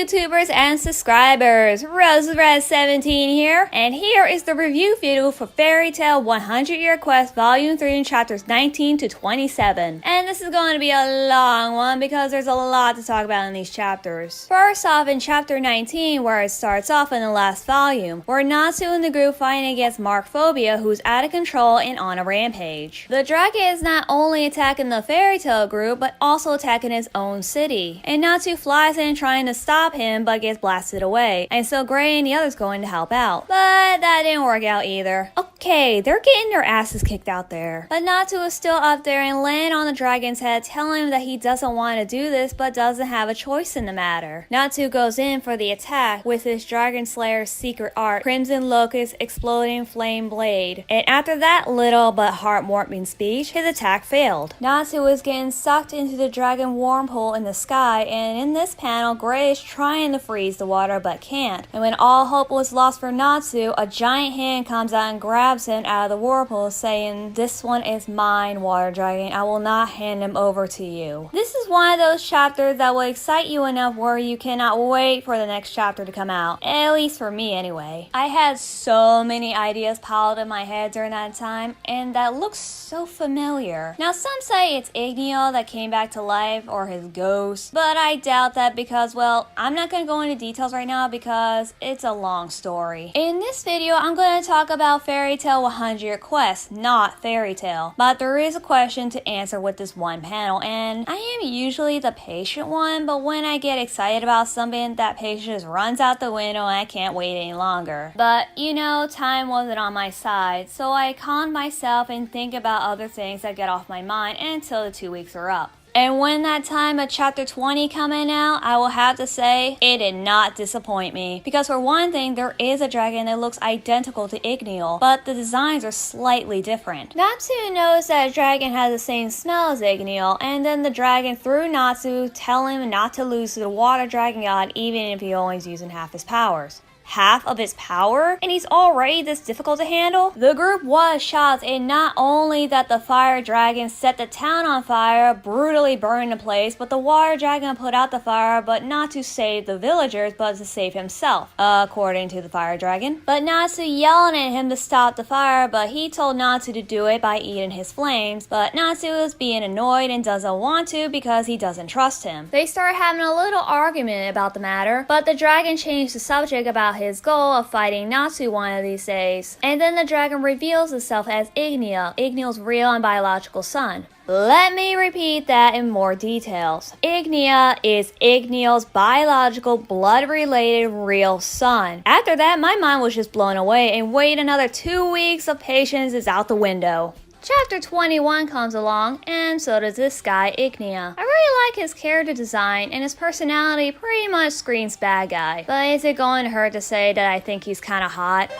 YouTubers and subscribers, RoseRed17 here, and here is the review video for Fairy Tail 100 Year Quest Volume 3 chapters 19 to 27. And this is going to be a long one because there's a lot to talk about in these chapters. First off, in chapter 19, where it starts off in the last volume, where Natsu and the group fighting against Mercphobia, who's out of control and on a rampage. The dragon is not only attacking the Fairy Tail group, but also attacking his own city. And Natsu flies in trying to stop him, but gets blasted away. And so Gray and the others go in to help out. But that didn't work out either. Okay, they're getting their asses kicked out there. But Natsu is still up there and laying on the dragon's head, telling him that he doesn't want to do this, but doesn't have a choice in the matter. Natsu goes in for the attack with his Dragon Slayer's secret art, Crimson Locust Exploding Flame Blade. And after that little but heart-warming speech, his attack failed. Natsu is getting sucked into the dragon wormhole in the sky, and in this panel, Gray is trying to freeze the water but can't. And when all hope was lost for Natsu, a giant hand comes out and grabs him out of the whirlpool, saying, "This one is mine, Water Dragon. I will not hand him over to you." This is one of those chapters that will excite you enough where you cannot wait for the next chapter to come out. At least for me anyway. I had so many ideas piled in my head during that time, and that looks so familiar. Now some say it's Ignia that came back to life, or his ghost, but I doubt that because, well, I'm not going to go into details right now because it's a long story. In this video, I'm going to talk about Fairy Tail 100 Year Quest, not Fairy Tail. But there is a question to answer with this one panel, and I am usually the patient one, but when I get excited about something, that patience runs out the window and I can't wait any longer. But, you know, time wasn't on my side, so I calmed myself and think about other things that get off my mind until the 2 weeks are up. And when that time of chapter 20 coming out, I will have to say, it did not disappoint me. Because for one thing, there is a dragon that looks identical to Ignia, but the designs are slightly different. Natsu knows that a dragon has the same smell as Ignia, and then the dragon through Natsu tell him not to lose to the water dragon god even if he only is using half his powers. Half of his power, and he's already this difficult to handle? The group was shocked, and not only that the fire dragon set the town on fire, brutally burning the place, but the water dragon put out the fire, but not to save the villagers, but to save himself, according to the fire dragon. But Natsu yelling at him to stop the fire, but he told Natsu to do it by eating his flames, but Natsu is being annoyed and doesn't want to because he doesn't trust him. They start having a little argument about the matter, but the dragon changed the subject about his goal of fighting Natsu one of these days. And then the dragon reveals itself as Ignia, Ignia's real and biological son. Let me repeat that in more details. Ignia is Ignia's biological, blood-related real son. After that, my mind was just blown away, and wait another 2 weeks of patience is out the window. Chapter 21 comes along, and so does this guy, Ignia. I really like his character design, and his personality pretty much screams bad guy. But is it going to hurt to say that I think he's kinda hot?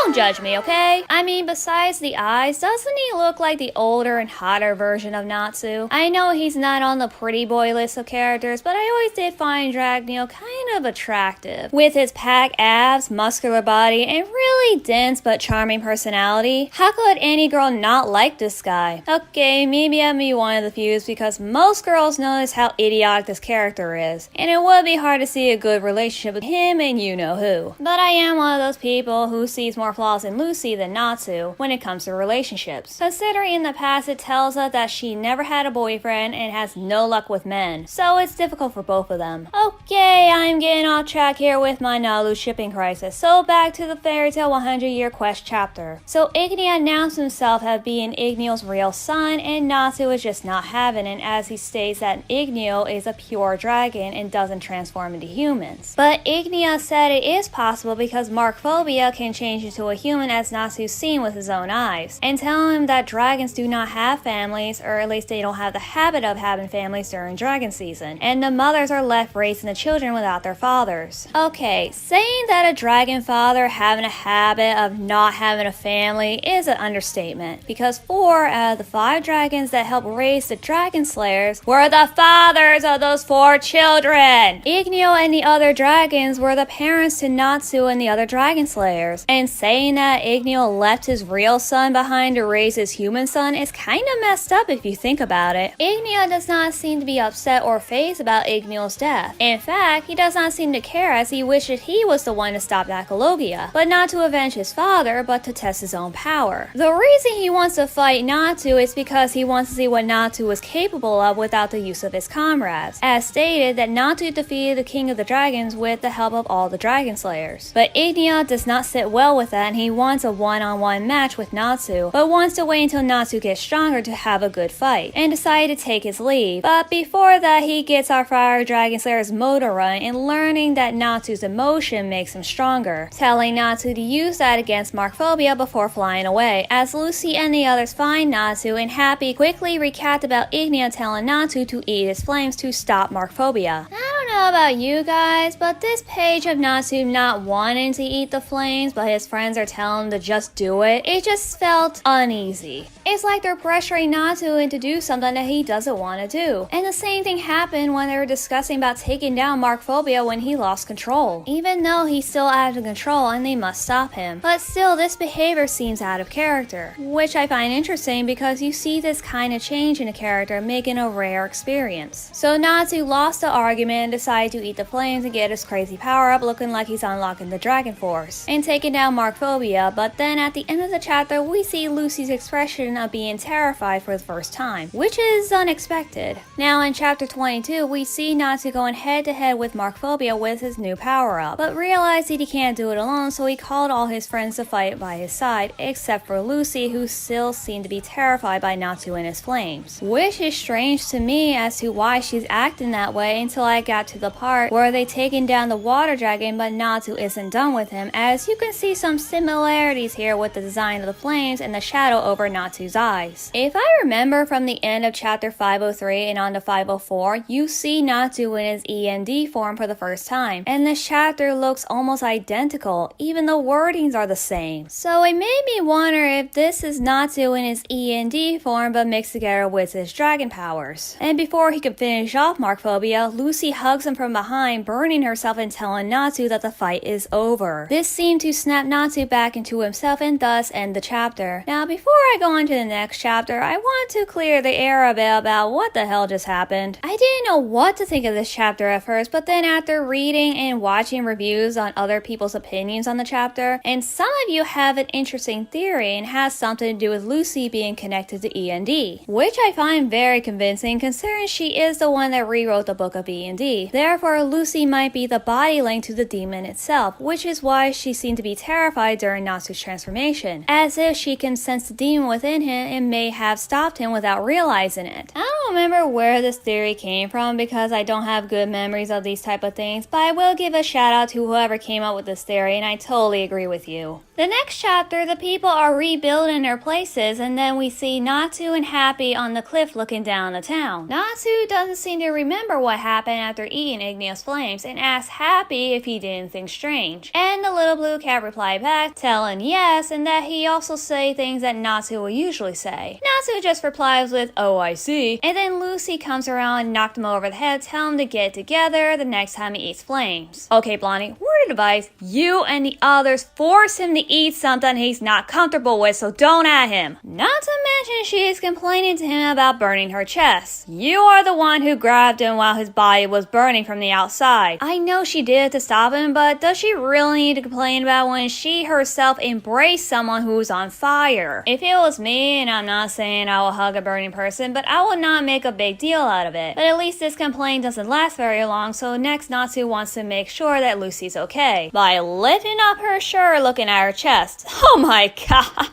Don't judge me, okay? I mean, besides the eyes, doesn't he look like the older and hotter version of Natsu? I know he's not on the pretty boy list of characters, but I always did find Dragneel kind of attractive. With his packed abs, muscular body, and really dense but charming personality, how could any girl not like this guy? Okay, maybe I'm one of the few because most girls notice how idiotic this character is, and it would be hard to see a good relationship with him and you-know-who. But I am one of those people who sees more flaws in Lucy than Natsu when it comes to relationships. Considering in the past it tells us that she never had a boyfriend and has no luck with men, so it's difficult for both of them. Okay, I'm getting off track here with my Nalu shipping crisis, so back to the Fairy Tail 100 Year Quest chapter. So Ignia announced himself as being Ignia's real son, and Natsu is just not having it, as he states that Ignia is a pure dragon and doesn't transform into humans. But Ignia said it is possible because Mercphobia can change into a human, as Natsu's seen with his own eyes, and telling him that dragons do not have families, or at least they don't have the habit of having families during dragon season, and the mothers are left raising the children without their fathers. Okay, saying that a dragon father having a habit of not having a family is an understatement, because 4 out of the 5 dragons that helped raise the dragon slayers were the fathers of those 4 children. Ignia and the other dragons were the parents to Natsu and the other dragon slayers, and saying that Ignia left his real son behind to raise his human son is kinda messed up if you think about it. Ignia does not seem to be upset or fazed about Ignia's death. In fact, he does not seem to care, as he wishes he was the one to stop that Grovia, but not to avenge his father, but to test his own power. The reason he wants to fight Natsu is because he wants to see what Natsu is capable of without the use of his comrades. As stated, that Natsu defeated the King of the Dragons with the help of all the Dragon Slayers. But Ignia does not sit well with that, and he wants a one-on-one match with Natsu, but wants to wait until Natsu gets stronger to have a good fight, and decided to take his leave. But before that, he gets our Fire Dragon Slayer's motor run, and learning that Natsu's emotion makes him stronger, telling Natsu to use that against Mercphobia before flying away. As Lucy and the others find Natsu, and Happy quickly recapped about Ignia telling Natsu to eat his flames to stop Mercphobia. I don't know about you guys, but this page of Natsu not wanting to eat the flames, but his friends are telling him to just do it, it just felt uneasy. It's like they're pressuring Natsu into do something that he doesn't want to do. And the same thing happened when they were discussing about taking down Mercphobia when he lost control. Even though he's still out of control and they must stop him. But still, this behavior seems out of character, which I find interesting because you see this kind of change in a character making a rare experience. So Natsu lost the argument and decided to eat the flames and get his crazy power up, looking like he's unlocking the Dragon Force and taking down Mercphobia. But then at the end of the chapter, we see Lucy's expression of being terrified for the first time, which is unexpected. Now in chapter 22, we see Natsu going head to head with Mercphobia with his new power up, but realized that he can't do it alone, so he called all his friends to fight by his side, except for Lucy, who still seemed to be terrified by Natsu and his flames. Which is strange to me as to why she's acting that way until I got to the part where they taken down the water dragon, but Natsu isn't done with him, as you can see some similarities here with the design of the flames and the shadow over Natsu's eyes. If I remember from the end of chapter 503 and on to 504, you see Natsu in his END form for the first time, and this chapter looks almost identical, even the wordings are the same. So it made me wonder if this is Natsu in his END form but mixed together with his dragon powers. And before he could finish off Mercphobia, Lucy hugs him from behind, burning herself and telling Natsu that the fight is over. This seemed to snap Natsu back into himself and thus end the chapter. Now before I go on to the next chapter, I want to clear the air a bit about what the hell just happened. I didn't know what to think of this chapter at first, but then after reading and watching reviews on other people's opinions on the chapter, and some of you have an interesting theory and has something to do with Lucy being connected to END, which I find very convincing considering she is the one that rewrote the book of END. Therefore, Lucy might be the body link to the demon itself, which is why she seemed to be terrified during Natsu's transformation, as if she can sense the demon within him and may have stopped him without realizing it. I don't remember where this theory came from because I don't have good memories of these type of things, but I will give a shout out to whoever came up with this theory, and I totally agree with you. The next chapter, the people are rebuilding their places, and then we see Natsu and Happy on the cliff looking down the town. Natsu doesn't seem to remember what happened after eating Ignia's flames and asks Happy if he did anything strange. And the little blue cat replied back, telling yes, and that he also say things that Natsu will usually say. Natsu just replies with, "Oh, I see." And then Lucy comes around and knocked him over the head, telling him to get together the next time he eats flames. Okay, Blondie, word of advice, you and the others force him to eat something he's not comfortable with, so don't at him. Not to mention she is complaining to him about burning her chest. You are the one who grabbed him while his body was burning from the outside. I know she did it to stop him, but does she really need to complain about when she herself embraced someone who's on fire? If it was me, and I'm not saying I will hug a burning person, but I will not make a big deal out of it. But at least this complaint doesn't last very long, so next Natsu wants to make sure that Lucy's okay by lifting up her shirt, looking at her chest. Oh my god.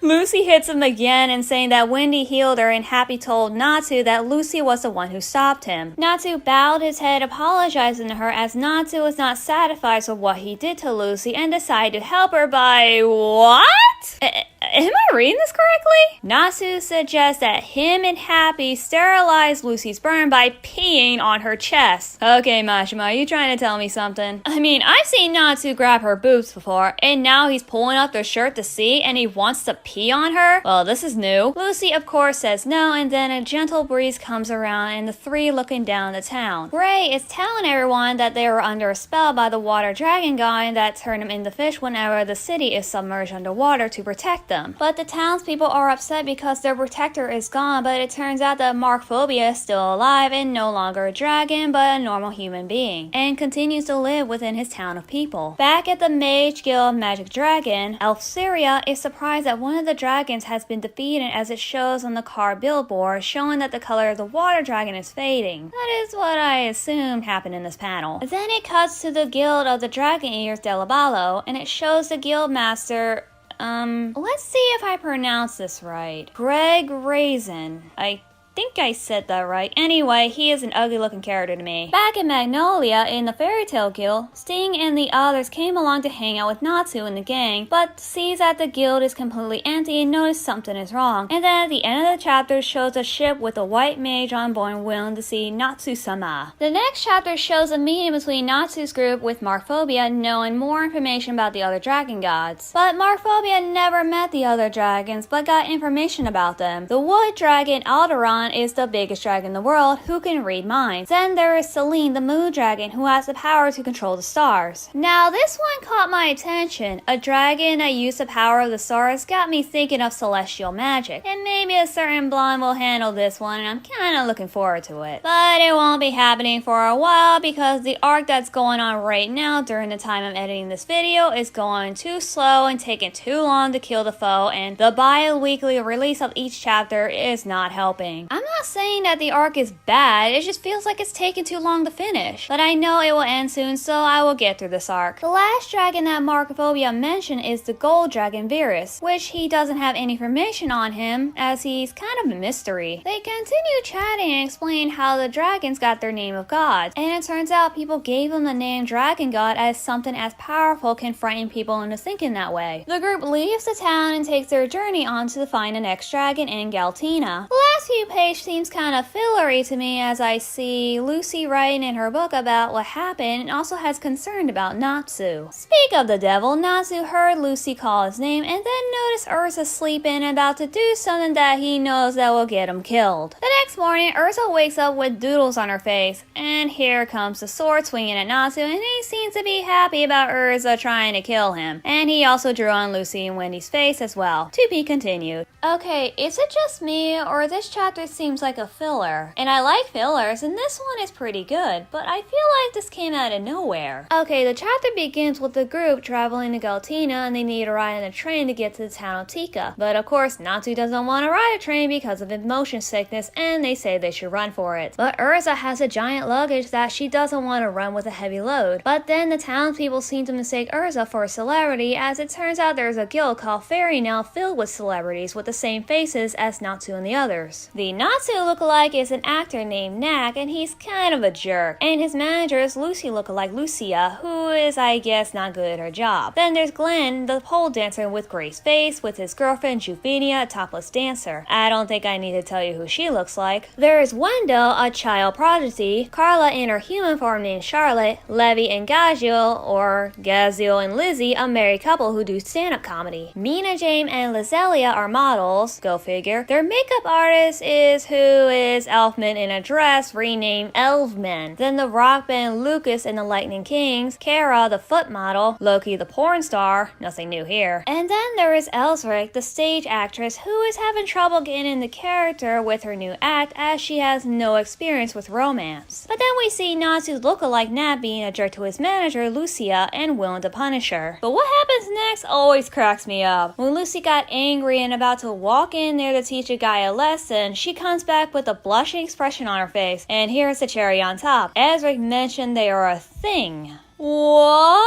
Lucy hits him again and saying that Wendy healed her, and Happy told Natsu that Lucy was the one who stopped him. Natsu bowed his head apologizing to her as Natsu was not satisfied with what he did to Lucy and decided to help her by what? Am I reading this correctly? Natsu suggests that him and Happy sterilize Lucy's burn by peeing on her chest. Okay, Mashima, are you trying to tell me something? I mean, I've seen Natsu grab her boobs before, and now he's pulling up their shirt to see, and he wants to pee pee on her? Well, this is new. Lucy, of course, says no, and then a gentle breeze comes around and the three looking down the town. Gray is telling everyone that they were under a spell by the water dragon guy and that turned them into fish whenever the city is submerged underwater to protect them. But the townspeople are upset because their protector is gone, but it turns out that Mercphobia is still alive and no longer a dragon, but a normal human being, and continues to live within his town of people. Back at the Mage Guild Magic Dragon, Elf Syria is surprised that one of the dragons has been defeated, as it shows on the car billboard, showing that the color of the water dragon is fading. That is what I assumed happened in this panel. Then it cuts to the Guild of the Dragon Ears Delaballo, and it shows the guild master, let's see if I pronounce this right. Greg Raisin. I think I said that right. Anyway, he is an ugly looking character to me. Back in Magnolia, in the Fairy Tale Guild, Sting and the others came along to hang out with Natsu and the gang, but sees that the guild is completely empty and notice something is wrong. And then at the end of the chapter shows a ship with a white mage on board willing to see Natsu-sama. The next chapter shows a meeting between Natsu's group with Mercphobia, knowing more information about the other dragon gods. But Mercphobia never met the other dragons, but got information about them. The wood dragon Alderon is the biggest dragon in the world, who can read minds. Then there is Selene, the moon dragon, who has the power to control the stars. Now this one caught my attention. A dragon that used the power of the stars got me thinking of celestial magic, and maybe a certain blonde will handle this one, and I'm kinda looking forward to it. But it won't be happening for a while because the arc that's going on right now during the time I'm editing this video is going too slow and taking too long to kill the foe, and the bi-weekly release of each chapter is not helping. I'm not saying that the arc is bad, it just feels like it's taking too long to finish. But I know it will end soon, so I will get through this arc. The last dragon that Mercphobia mentioned is the gold dragon Virus, which he doesn't have any information on him, as he's kind of a mystery. They continue chatting and explain how the dragons got their name of gods, and it turns out people gave them the name Dragon God as something as powerful can frighten people into thinking that way. The group leaves the town and takes their journey on to find the next dragon in Galtina. The last few pages seems kind of fillery to me, as I see Lucy writing in her book about what happened and also has concern about Natsu. Speak of the devil, Natsu heard Lucy call his name and then noticed Ursa sleeping and about to do something that he knows that will get him killed. The next morning, Ursa wakes up with doodles on her face, and here comes the sword swinging at Natsu, and he seems to be happy about Ursa trying to kill him. And he also drew on Lucy and Wendy's face as well. To be continued. Okay, is it just me, or this chapter seems like a filler? And I like fillers, and this one is pretty good, but I feel like this came out of nowhere. Okay, the chapter begins with the group traveling to Galtina, and they need to ride on a train to get to the town of Tika. But of course, Natsu doesn't want to ride a train because of his motion sickness, and they say they should run for it. But Ursa has a giant luggage that she doesn't want to run with a heavy load. But then the townspeople seem to mistake Ursa for a celebrity, as it turns out there's a guild called Fairy Now filled with celebrities with the same faces as Natsu and the others. The Natsu lookalike is an actor named Nak, and he's kind of a jerk. And his manager is Lucy lookalike Lucia, who is, I guess, not good at her job. Then there's Glenn, the pole dancer with Grace's face, with his girlfriend Juvenia, a topless dancer. I don't think I need to tell you who she looks like. There is Wendell, a child prodigy, Carla in her human form named Charlotte, Levy and Gaziel, or Gaziel and Lizzie, a married couple who do stand-up comedy. Mina, James, and Lizelia are models, go figure. Their makeup artist is who is Elfman in a dress renamed Elfman. Then the rock band Lucas and the Lightning Kings, Kara the foot model, Loki the porn star, nothing new here. And then there is Elsric, the stage actress, who is having trouble getting into character with her new act, as she has no experience with romance. But then we see Natsu's lookalike Nat being a jerk to his manager Lucia and willing to punish her. But what happens next always cracks me up. When Lucy got angry and about to walk in there to teach a guy a lesson, she comes back with a blushing expression on her face, and here's the cherry on top. Ezric mentioned they are a thing. What?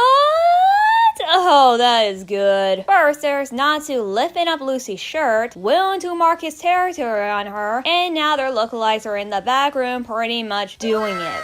Oh, that is good. First, there's Natsu lifting up Lucy's shirt, willing to mark his territory on her, and now their lookalikes are in the back room pretty much doing it.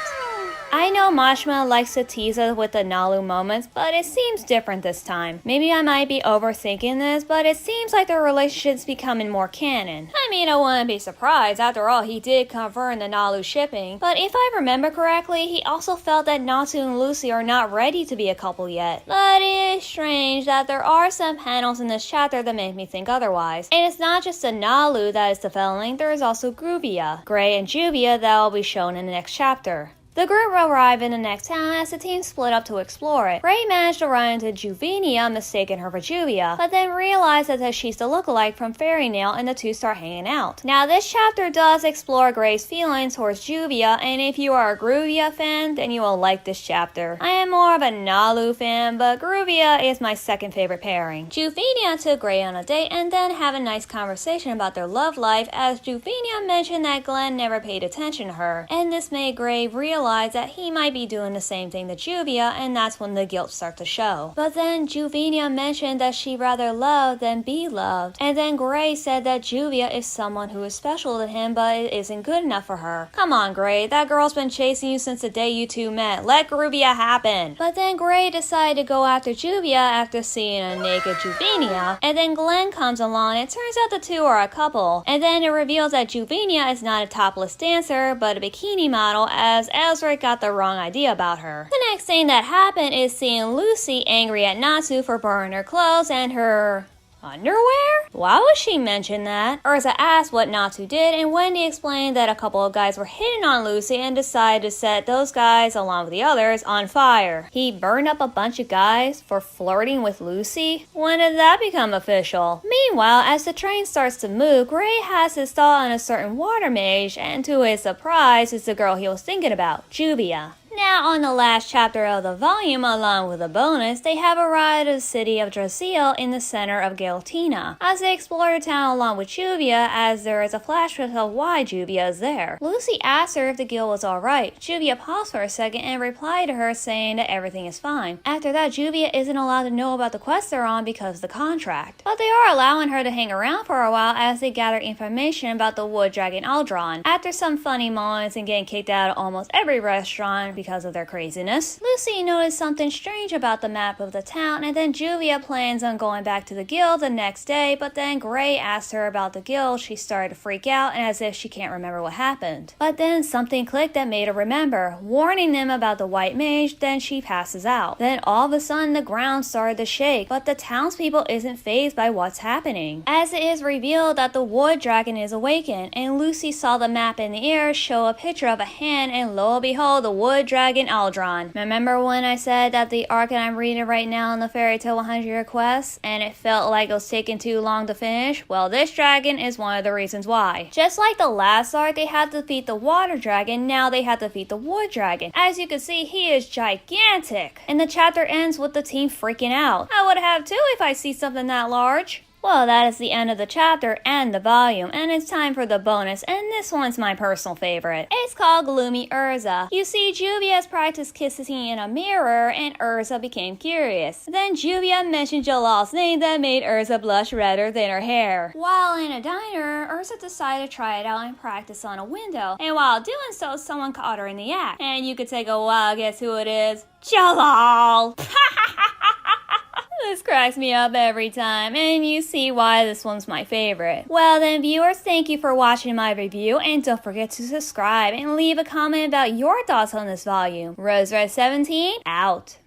I know Mashima likes to tease us with the Nalu moments, but it seems different this time. Maybe I might be overthinking this, but it seems like their relationship's becoming more canon. I mean, I wouldn't be surprised. After all, he did confirm the Nalu shipping. But if I remember correctly, he also felt that Natsu and Lucy are not ready to be a couple yet. But it is strange that there are some panels in this chapter that make me think otherwise. And it's not just the Nalu that is developing, there is also Grovia, Gray, and Juvia that will be shown in the next chapter. The group arrive in the next town as the team split up to explore it. Gray managed to run into Juvenia, mistaking her for Juvia, but then realized that she's the lookalike from Fairy Nail and the two start hanging out. Now this chapter does explore Gray's feelings towards Juvia, and if you are a Grovia fan, then you will like this chapter. I am more of a Nalu fan, but Grovia is my second favorite pairing. Juvenia took Gray on a date and then have a nice conversation about their love life as Juvenia mentioned that Glenn never paid attention to her, and this made Gray realize that he might be doing the same thing to Juvia, and that's when the guilt starts to show. But then Juvenia mentioned that she'd rather love than be loved, and then Gray said that Juvia is someone who is special to him but it isn't good enough for her. Come on, Gray, that girl's been chasing you since the day you two met. Let Grovia happen. But then Gray decided to go after Juvia after seeing a naked Juvenia, and then Glenn comes along and it turns out the two are a couple, and then it reveals that Juvenia is not a topless dancer but a bikini model as Ezra got the wrong idea about her. The next thing that happened is seeing Lucy angry at Natsu for burning her clothes and her underwear? Why would she mention that? Urza asked what Natsu did, and Wendy explained that a couple of guys were hitting on Lucy and decided to set those guys, along with the others, on fire. He burned up a bunch of guys for flirting with Lucy? When did that become official? Meanwhile, as the train starts to move, Gray has his thought on a certain water mage, and to his surprise, it's the girl he was thinking about, Juvia. Now, on the last chapter of the volume, along with a bonus, they have arrived at the city of Drasil in the center of Galatina. As they explore the town along with Juvia, as there is a flashback of why Juvia is there. Lucy asks her if the guild was alright. Juvia paused for a second and replied to her saying that everything is fine. After that, Juvia isn't allowed to know about the quest they're on because of the contract. But they are allowing her to hang around for a while as they gather information about the wood dragon Aldron. After some funny moments and getting kicked out of almost every restaurant because of their craziness, Lucy noticed something strange about the map of the town, and then Juvia plans on going back to the guild the next day, but then Gray asked her about the guild. She started to freak out and as if she can't remember what happened. But then something clicked that made her remember, warning them about the white mage. Then she passes out. Then all of a sudden the ground started to shake, but the townspeople isn't fazed by what's happening, as it is revealed that the wood dragon is awakened, and Lucy saw the map in the air show a picture of a hand, and lo and behold, the wood dragon Aldron. Remember when I said that the arc that I'm reading right now in the Fairy Tale 100-Year Quest, and it felt like it was taking too long to finish? Well, this dragon is one of the reasons why. Just like the last arc, they had to defeat the water dragon, now they had to defeat the wood dragon. As you can see, he is gigantic. And the chapter ends with the team freaking out. I would have too if I see something that large. Well, that is the end of the chapter and the volume, and it's time for the bonus, and this one's my personal favorite. It's called Gloomy Urza. You see, Juvia's practiced kissing in a mirror, and Urza became curious. Then Juvia mentioned Jalal's name that made Urza blush redder than her hair. While in a diner, Urza decided to try it out and practice on a window, and while doing so, someone caught her in the act. And you could take a wild guess who it is. Jalal! This cracks me up every time, and you see why this one's my favorite. Well then, viewers, thank you for watching my review, and don't forget to subscribe and leave a comment about your thoughts on this volume. RoseRed17, out.